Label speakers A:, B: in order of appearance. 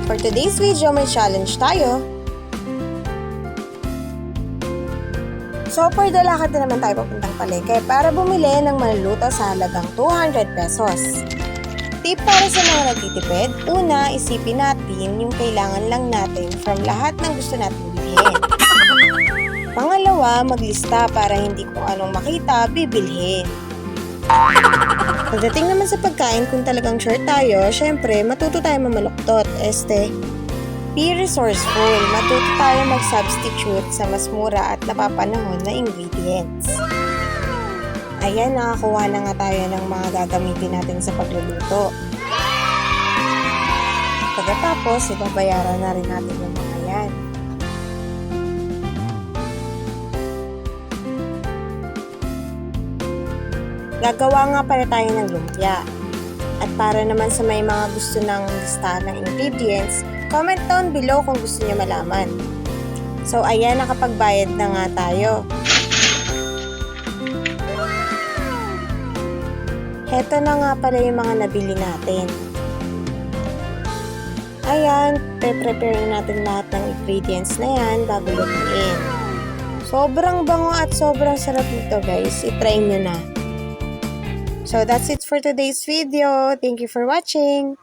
A: For today's video, may challenge tayo. So, for the lakad na naman tayo papuntang palengke para bumili ng maluluto sa halagang 200 pesos. Tip para sa mga nagtitipid, una, isipin natin yung kailangan lang natin from lahat ng gusto natin bilhin. Pangalawa, maglista para hindi kung anong makita, bibilhin. Pagdating naman sa pagkain, kung talagang sure tayo, syempre, matuto tayo mamaluktot. Be resourceful. Matuto tayo mag-substitute sa mas mura at napapanahon na ingredients. Ayan, nakakuha na nga tayo ng mga gagamitin natin sa pagluluto. Pagkatapos, ibabayaran na rin natin yung mga yan. Gagawa nga pala tayo ng lumpia. At para naman sa may mga gusto ng listahan ng ingredients, comment down below kung gusto niyo malaman. So ayan, nakapagbayad na nga tayo. Heto na nga pala yung mga nabili natin. Ayan, prepare natin lahat ng ingredients na yan bago lutuin. Sobrang bango at sobrang sarap nito guys. I-try nyo na. So that's it for today's video. Thank you for watching.